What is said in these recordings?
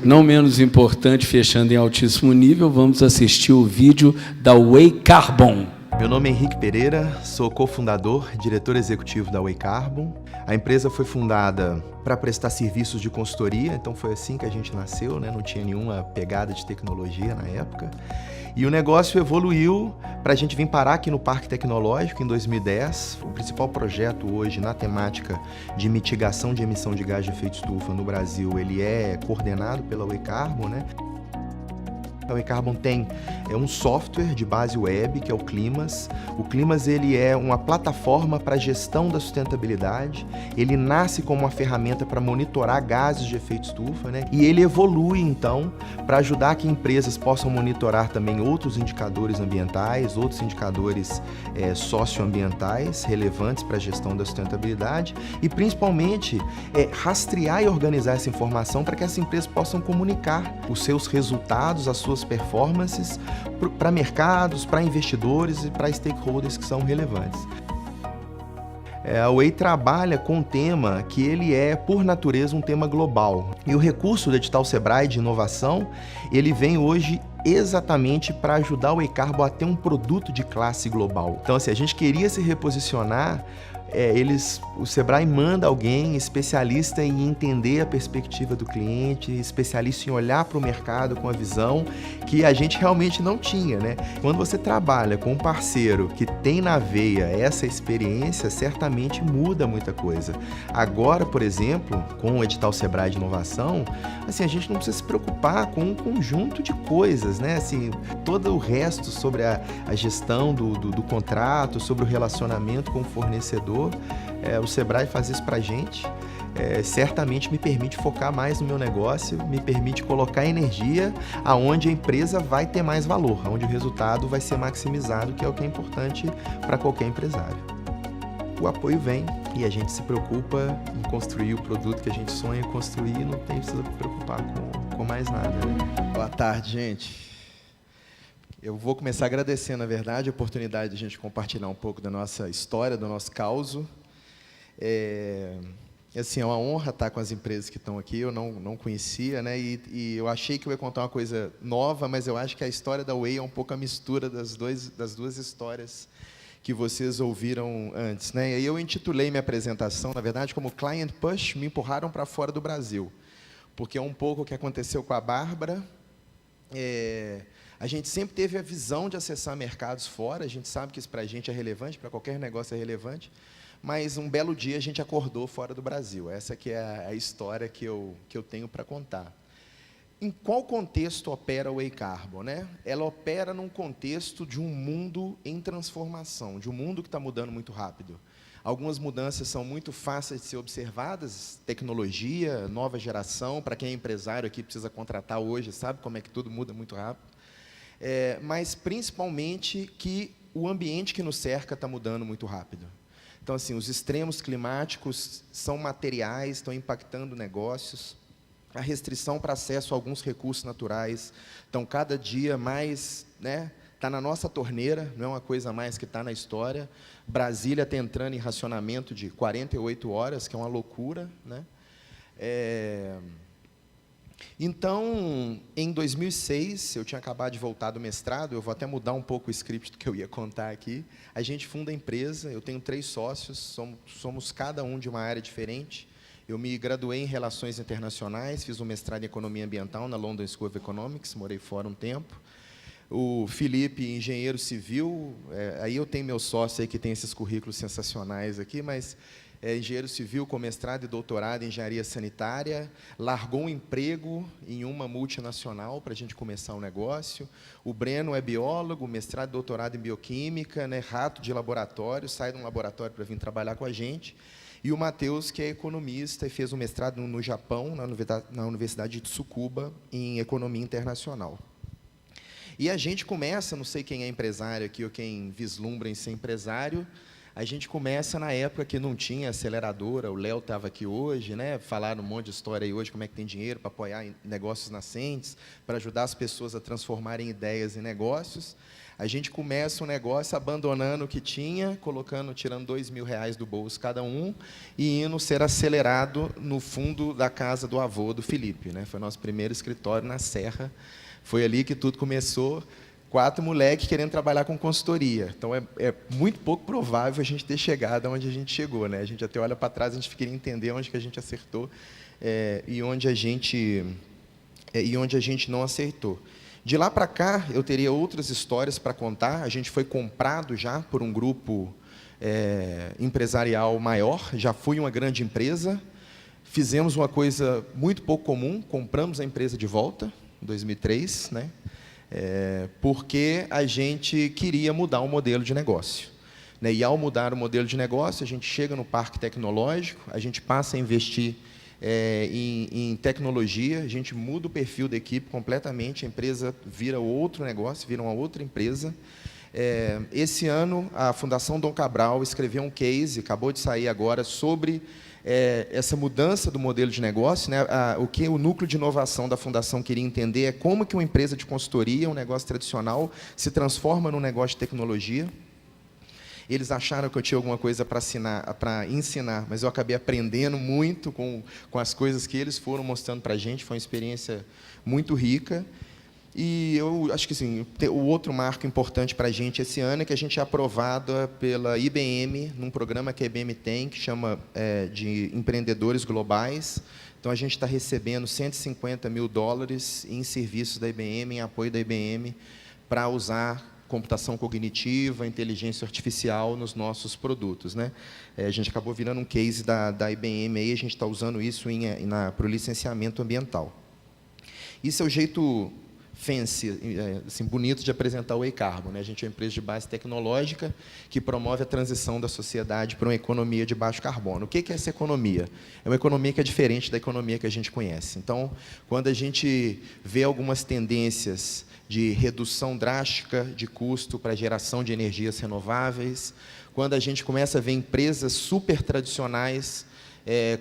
não menos importante, fechando em altíssimo nível, vamos assistir o vídeo da Whey Carbon. Meu nome é Henrique Pereira, sou cofundador, diretor executivo da Whey Carbon. A empresa foi fundada para prestar serviços de consultoria, então foi assim que a gente nasceu, né? Não tinha nenhuma pegada de tecnologia na época. E o negócio evoluiu para a gente vir parar aqui no Parque Tecnológico em 2010. O principal projeto hoje na temática de mitigação de emissão de gás de efeito estufa no Brasil, ele é coordenado pela Whey Carbon, né? A Whey Carbon tem um software de base web, que é o Climas. O Climas ele é uma plataforma para gestão da sustentabilidade. Ele nasce como uma ferramenta para monitorar gases de efeito estufa, né? E ele evolui, então, para ajudar que empresas possam monitorar também outros indicadores ambientais, outros indicadores socioambientais relevantes para a gestão da sustentabilidade e, principalmente, rastrear e organizar essa informação para que as empresas possam comunicar os seus resultados, as suas performances para mercados, para investidores e para stakeholders que são relevantes. A Whey trabalha com um tema que ele é, por natureza, um tema global. E o recurso do edital Sebrae de inovação, ele vem hoje exatamente para ajudar o Whey Carbon a ter um produto de classe global. Então, assim, a gente queria se reposicionar, o Sebrae manda alguém especialista em entender a perspectiva do cliente, especialista em olhar para o mercado com a visão que a gente realmente não tinha, né? Quando você trabalha com um parceiro que tem na veia essa experiência, certamente muda muita coisa. Agora, por exemplo, com o edital Sebrae de inovação, assim, a gente não precisa se preocupar com um conjunto de coisas, né? Assim, todo o resto sobre a gestão do contrato, sobre o relacionamento com o fornecedor, o Sebrae faz isso pra gente, certamente me permite focar mais no meu negócio, me permite colocar energia aonde a empresa vai ter mais valor, aonde o resultado vai ser maximizado, que é o que é importante para qualquer empresário. O apoio vem e a gente se preocupa em construir o produto que a gente sonha construir e não precisa se preocupar com mais nada, né? Boa tarde, gente. Eu vou começar agradecendo, na verdade, a oportunidade de a gente compartilhar um pouco da nossa história, do nosso causo. Assim, é uma honra estar com as empresas que estão aqui, eu não conhecia, né? E eu achei que eu ia contar uma coisa nova, mas eu acho que a história da Whey é um pouco a mistura das duas histórias que vocês ouviram antes, né? E aí eu intitulei minha apresentação, na verdade, como Client Push, me empurraram para fora do Brasil, porque é um pouco o que aconteceu com a Bárbara. A gente sempre teve a visão de acessar mercados fora, a gente sabe que isso para a gente é relevante, para qualquer negócio é relevante, mas um belo dia a gente acordou fora do Brasil. Essa que é a história que eu tenho para contar. Em qual contexto opera a Whey Carbon, né? Ela opera num contexto de um mundo em transformação, de um mundo que está mudando muito rápido. Algumas mudanças são muito fáceis de ser observadas, tecnologia, nova geração, para quem é empresário aqui precisa contratar hoje, sabe como é que tudo muda muito rápido. Mas, principalmente, que o ambiente que nos cerca está mudando muito rápido. Então, assim, os extremos climáticos são materiais, estão impactando negócios. A restrição para acesso a alguns recursos naturais estão cada dia mais, né? Está na nossa torneira, não é uma coisa mais que está na história. Brasília está entrando em racionamento de 48 horas, que é uma loucura, né? Então, em 2006, eu tinha acabado de voltar do mestrado, eu vou até mudar um pouco o script que eu ia contar aqui. A gente funda a empresa, eu tenho 3 sócios, somos cada um de uma área diferente. Eu me graduei em Relações Internacionais, fiz um mestrado em Economia Ambiental na London School of Economics, morei fora um tempo. O Felipe, engenheiro civil, aí eu tenho meu sócio aí que tem esses currículos sensacionais aqui, mas engenheiro civil com mestrado e doutorado em engenharia sanitária, largou um emprego em uma multinacional para a gente começar um negócio. O Breno é biólogo, mestrado e doutorado em bioquímica, né, rato de laboratório, sai de um laboratório para vir trabalhar com a gente. E o Matheus, que é economista e fez um mestrado no Japão, na Universidade de Tsukuba, em economia internacional. E a gente começa, não sei quem é empresário aqui ou quem vislumbra em ser empresário, A gente começa na época que não tinha aceleradora, o Léo estava aqui hoje, né? Falaram um monte de história aí hoje, como é que tem dinheiro para apoiar em negócios nascentes, para ajudar as pessoas a transformarem ideias em negócios. A gente começa um negócio abandonando o que tinha, tirando R$2.000 do bolso cada um e indo ser acelerado no fundo da casa do avô do Felipe, né? Foi nosso primeiro escritório na Serra. Foi ali que tudo começou. 4 moleques querendo trabalhar com consultoria. Então, é muito pouco provável a gente ter chegado onde a gente chegou, né? A gente até olha para trás, a gente queria entender onde que a gente acertou e onde a gente não acertou. De lá para cá, eu teria outras histórias para contar. A gente foi comprado já por um grupo empresarial maior, já fui uma grande empresa. Fizemos uma coisa muito pouco comum, compramos a empresa de volta, em 2003, né? Porque a gente queria mudar o modelo de negócio, né? E ao mudar o modelo de negócio, a gente chega no parque tecnológico, a gente passa a investir em tecnologia, a gente muda o perfil da equipe completamente, a empresa vira outro negócio, vira uma outra empresa. Esse ano, a Fundação Dom Cabral escreveu um case, acabou de sair agora, sobre essa mudança do modelo de negócio, né? O que o núcleo de inovação da Fundação queria entender é como que uma empresa de consultoria, um negócio tradicional, se transforma num negócio de tecnologia. Eles acharam que eu tinha alguma coisa para ensinar, mas eu acabei aprendendo muito com as coisas que eles foram mostrando para a gente. Foi uma experiência muito rica. E eu acho que assim, o outro marco importante para a gente esse ano é que a gente é aprovado pela IBM, num programa que a IBM tem, que chama de Empreendedores Globais. Então, a gente está recebendo $150 mil em serviços da IBM, em apoio da IBM, para usar computação cognitiva, inteligência artificial nos nossos produtos, né? A gente acabou virando um case da IBM, aí, a gente está usando isso para o licenciamento ambiental. Isso é o jeito fancy, assim, bonito de apresentar o Way Carbon, né? A gente é uma empresa de base tecnológica que promove a transição da sociedade para uma economia de baixo carbono. O que é essa economia? É uma economia que é diferente da economia que a gente conhece. Então, quando a gente vê algumas tendências de redução drástica de custo para a geração de energias renováveis, quando a gente começa a ver empresas super tradicionais,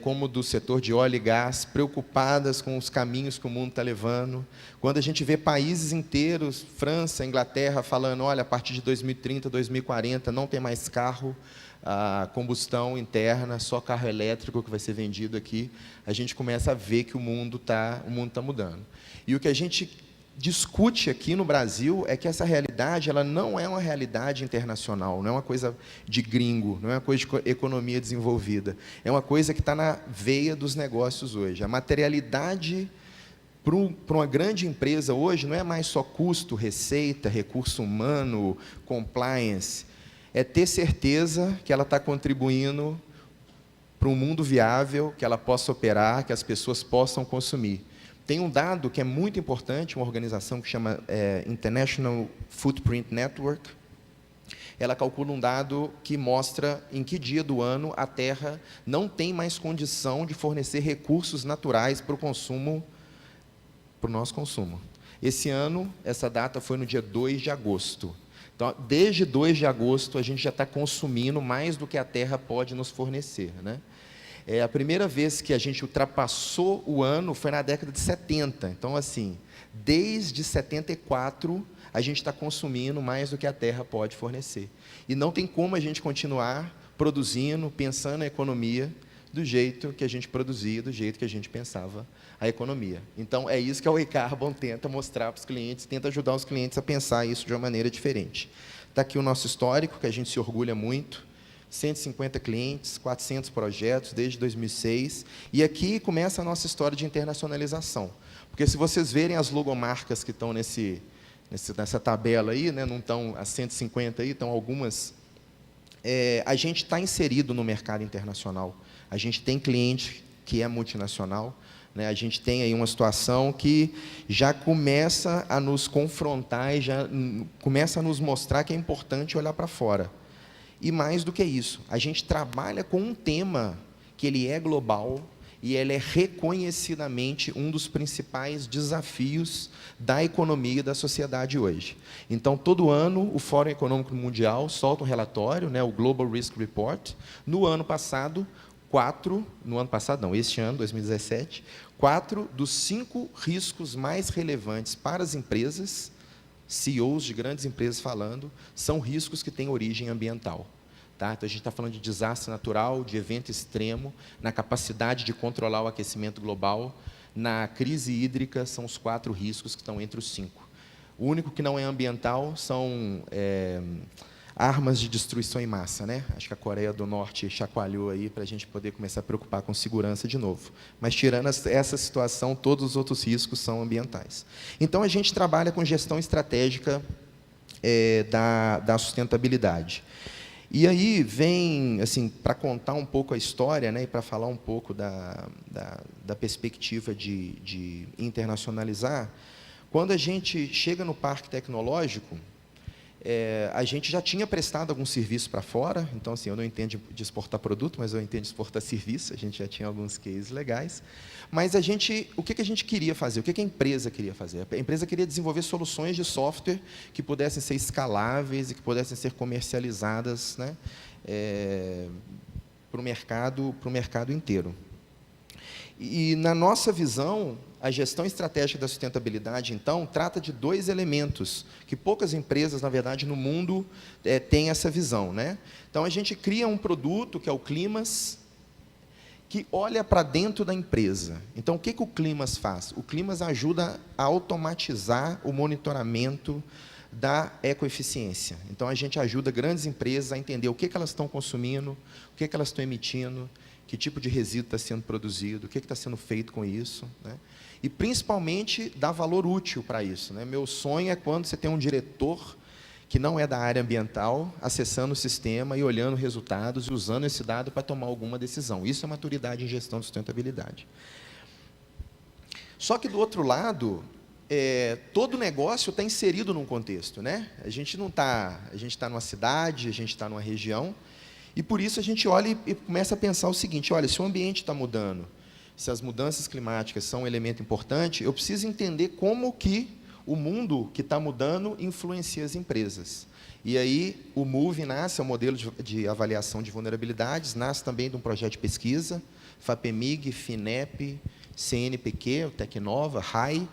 como do setor de óleo e gás, preocupadas com os caminhos que o mundo está levando. Quando a gente vê países inteiros, França, Inglaterra, falando, olha, a partir de 2030, 2040, não tem mais carro a combustão interna, só carro elétrico que vai ser vendido aqui, a gente começa a ver que o mundo tá mudando. E o que a gente discute aqui no Brasil é que essa realidade ela não é uma realidade internacional, não é uma coisa de gringo, não é uma coisa de economia desenvolvida, é uma coisa que está na veia dos negócios hoje. A materialidade para uma grande empresa hoje não é mais só custo, receita, recurso humano, compliance, é ter certeza que ela está contribuindo para um mundo viável, que ela possa operar, que as pessoas possam consumir. Tem um dado que é muito importante, uma organização que chama International Footprint Network. Ela calcula um dado que mostra em que dia do ano a Terra não tem mais condição de fornecer recursos naturais para o consumo, para o nosso consumo. Esse ano, essa data foi no dia 2 de agosto. Então, desde 2 de agosto, a gente já está consumindo mais do que a Terra pode nos fornecer, né? A primeira vez que a gente ultrapassou o ano foi na década de 70. Então, assim, desde 74, a gente está consumindo mais do que a Terra pode fornecer. E não tem como a gente continuar produzindo, pensando a economia do jeito que a gente produzia, do jeito que a gente pensava a economia. Então, é isso que a Way Carbon tenta mostrar para os clientes, tenta ajudar os clientes a pensar isso de uma maneira diferente. Está aqui o nosso histórico, que a gente se orgulha muito. 150 clientes, 400 projetos desde 2006. E aqui começa a nossa história de internacionalização. Porque se vocês verem as logomarcas que estão nessa tabela aí, né, não estão as 150 aí, estão algumas, a gente está inserido no mercado internacional. A gente tem cliente que é multinacional, né, a gente tem aí uma situação que já começa a nos confrontar e já começa a nos mostrar que é importante olhar para fora. E mais do que isso, a gente trabalha com um tema que ele é global, e ela é reconhecidamente um dos principais desafios da economia e da sociedade hoje. Então, todo ano, o Fórum Econômico Mundial solta um relatório, né, o Global Risk Report. Este ano, 2017, 4 dos 5 riscos mais relevantes para as empresas, CEOs de grandes empresas falando, são riscos que têm origem ambiental. Tá? Então, a gente está falando de desastre natural, de evento extremo, na capacidade de controlar o aquecimento global, na crise hídrica, são os 4 riscos que estão entre os 5. O único que não é ambiental são armas de destruição em massa, né? Acho que a Coreia do Norte chacoalhou aí para a gente poder começar a preocupar com segurança de novo. Mas, tirando essa situação, todos os outros riscos são ambientais. Então, a gente trabalha com gestão estratégica da sustentabilidade. E aí vem, assim, para contar um pouco a história, né, e para falar um pouco da perspectiva de internacionalizar, quando a gente chega no parque tecnológico, a gente já tinha prestado algum serviço para fora, então, assim, eu não entendo de exportar produto, mas eu entendo de exportar serviço, a gente já tinha alguns cases legais, mas o que a gente queria fazer? O que a empresa queria fazer? A empresa queria desenvolver soluções de software que pudessem ser escaláveis e que pudessem ser comercializadas, né, para o mercado inteiro. E, na nossa visão, a gestão estratégica da sustentabilidade, então, trata de 2 elementos, que poucas empresas, na verdade, no mundo, têm essa visão, né? Então, a gente cria um produto, que é o Climas, que olha para dentro da empresa. Então, o que o Climas faz? O Climas ajuda a automatizar o monitoramento da ecoeficiência. Então, a gente ajuda grandes empresas a entender o que elas estão consumindo, o que elas estão emitindo, que tipo de resíduo está sendo produzido, o que está sendo feito com isso, né? E, principalmente, dar valor útil para isso, né? Meu sonho é quando você tem um diretor que não é da área ambiental, acessando o sistema e olhando resultados e usando esse dado para tomar alguma decisão. Isso é maturidade em gestão de sustentabilidade. Só que, do outro lado, todo negócio está inserido num contexto, né? A gente está numa cidade, a gente está numa região, e, por isso, a gente olha e começa a pensar o seguinte: olha, se o ambiente está mudando, se as mudanças climáticas são um elemento importante, eu preciso entender como que o mundo que está mudando influencia as empresas. E aí o MOVE nasce, é um modelo de avaliação de vulnerabilidades, nasce também de um projeto de pesquisa, FAPEMIG, FINEP, CNPq, o Tecnova, RAI,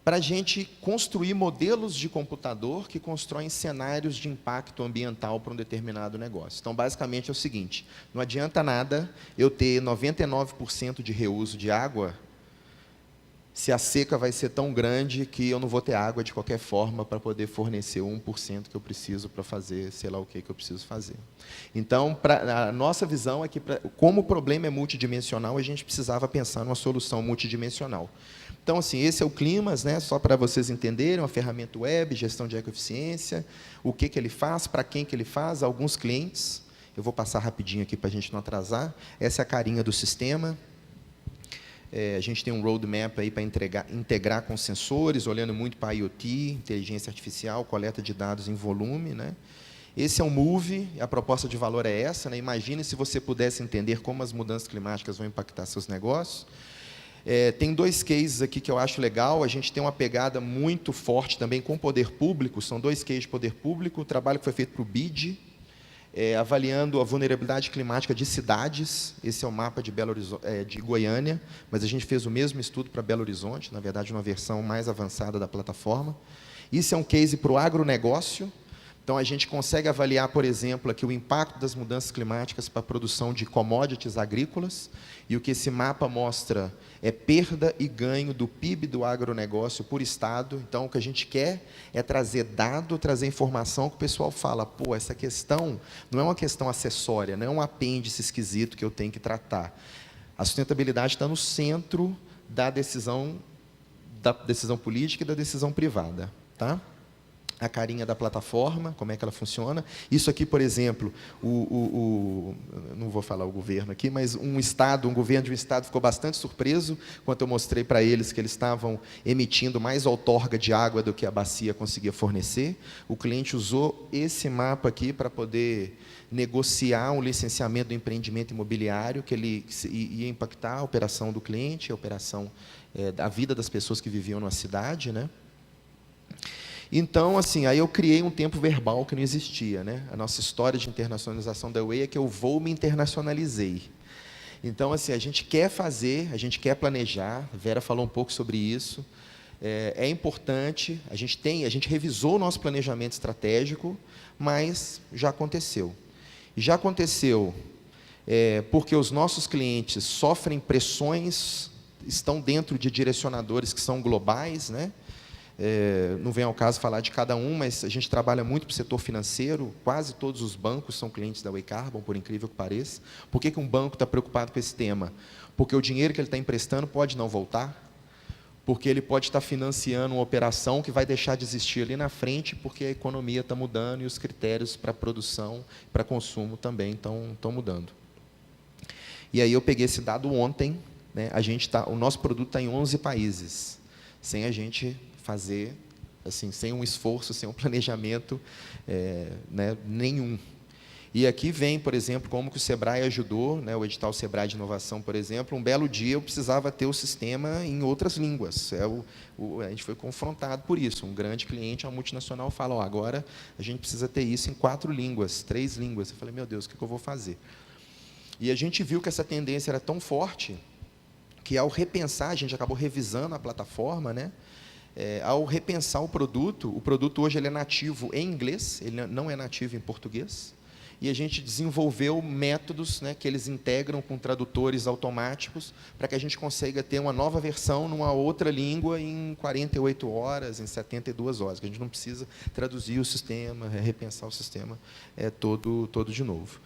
para a gente construir modelos de computador que constroem cenários de impacto ambiental para um determinado negócio. Então, basicamente, é o seguinte: não adianta nada eu ter 99% de reuso de água se a seca vai ser tão grande que eu não vou ter água de qualquer forma para poder fornecer o 1% que eu preciso para fazer, sei lá o que eu preciso fazer. Então, a nossa visão é que, como o problema é multidimensional, a gente precisava pensar numa solução multidimensional. Então, assim, esse é o Climas, né, só para vocês entenderem, uma ferramenta web, gestão de ecoeficiência, o que ele faz, para quem que ele faz, alguns clientes. Eu vou passar rapidinho aqui para a gente não atrasar. Essa é a carinha do sistema. A gente tem um roadmap aí para integrar com sensores, olhando muito para IoT, inteligência artificial, coleta de dados em volume, né? Esse é um MOVE, a proposta de valor é essa, né? Imagine se você pudesse entender como as mudanças climáticas vão impactar seus negócios. Tem 2 cases aqui que eu acho legal. A gente tem uma pegada muito forte também com o poder público. São 2 cases de poder público. O trabalho que foi feito para o BID, avaliando a vulnerabilidade climática de cidades. Esse é o mapa de de Goiânia, mas a gente fez o mesmo estudo para Belo Horizonte, na verdade, uma versão mais avançada da plataforma. Isso é um case para o agronegócio. Então, a gente consegue avaliar, por exemplo, aqui o impacto das mudanças climáticas para a produção de commodities agrícolas, e o que esse mapa mostra é perda e ganho do PIB do agronegócio por estado. Então, o que a gente quer é trazer dado, trazer informação que o pessoal fala: pô, essa questão não é uma questão acessória, não é um apêndice esquisito que eu tenho que tratar. A sustentabilidade está no centro da decisão política e da decisão privada. Tá? a carinha da plataforma, como é que ela funciona. Isso aqui, por exemplo, não vou falar o governo aqui, mas um governo de um estado ficou bastante surpreso quando eu mostrei para eles que eles estavam emitindo mais outorga de água do que a bacia conseguia fornecer. O cliente usou esse mapa aqui para poder negociar um licenciamento do empreendimento imobiliário, que ele ia impactar a operação do cliente, a operação da vida das pessoas que viviam na cidade, né? Então, assim, aí eu criei um tempo verbal que não existia, né? A nossa história de internacionalização da Way é que eu me internacionalizei. Então, assim, a gente quer fazer, a gente quer planejar, a Vera falou um pouco sobre isso, é importante, a gente revisou o nosso planejamento estratégico, mas já aconteceu. E já aconteceu porque os nossos clientes sofrem pressões, estão dentro de direcionadores que são globais, né? Não vem ao caso falar de cada um, mas a gente trabalha muito para o setor financeiro, quase todos os bancos são clientes da Way Carbon, por incrível que pareça. Por que um banco está preocupado com esse tema? Porque o dinheiro que ele está emprestando pode não voltar, porque ele pode estar financiando uma operação que vai deixar de existir ali na frente, porque a economia está mudando e os critérios para produção, para consumo também estão mudando. E aí eu peguei esse dado ontem, né? O nosso produto está em 11 países, sem a gente fazer, assim, sem um esforço, sem um planejamento né, nenhum. E aqui vem, por exemplo, como que o Sebrae ajudou, né, o edital Sebrae de Inovação, por exemplo, um belo dia eu precisava ter o sistema em outras línguas. A gente foi confrontado por isso. Um grande cliente, uma multinacional, fala, agora a gente precisa ter isso em 4 línguas, 3 línguas. Eu falei, meu Deus, o que eu vou fazer? E a gente viu que essa tendência era tão forte que, ao repensar, a gente acabou revisando a plataforma, né? Ao repensar o produto hoje ele é nativo em inglês, ele não é nativo em português, e a gente desenvolveu métodos, né, que eles integram com tradutores automáticos para que a gente consiga ter uma nova versão numa outra língua em 48 horas, em 72 horas, que a gente não precisa traduzir o sistema, repensar o sistema todo de novo.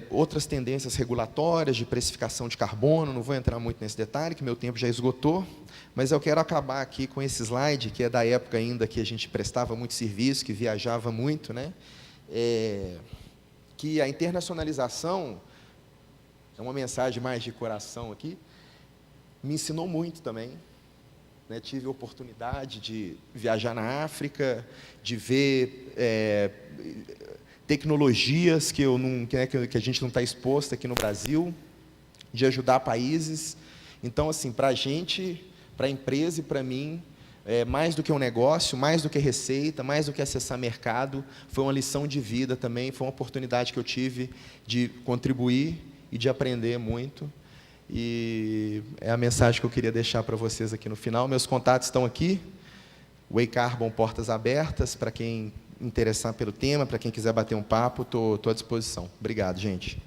Outras tendências regulatórias de precificação de carbono, não vou entrar muito nesse detalhe, que meu tempo já esgotou, mas eu quero acabar aqui com esse slide, que é da época ainda que a gente prestava muito serviço, que viajava muito, né? Que a internacionalização, é uma mensagem mais de coração aqui, me ensinou muito também. Né? Tive a oportunidade de viajar na África, de ver tecnologias que a gente não está exposto aqui no Brasil, de ajudar países. Então, assim, para a gente, para a empresa e para mim, mais do que um negócio, mais do que receita, mais do que acessar mercado, foi uma lição de vida também, foi uma oportunidade que eu tive de contribuir e de aprender muito. E é a mensagem que eu queria deixar para vocês aqui no final. Meus contatos estão aqui, Way Carbon, portas abertas, para quem interessar pelo tema, para quem quiser bater um papo, estou à disposição. Obrigado, gente.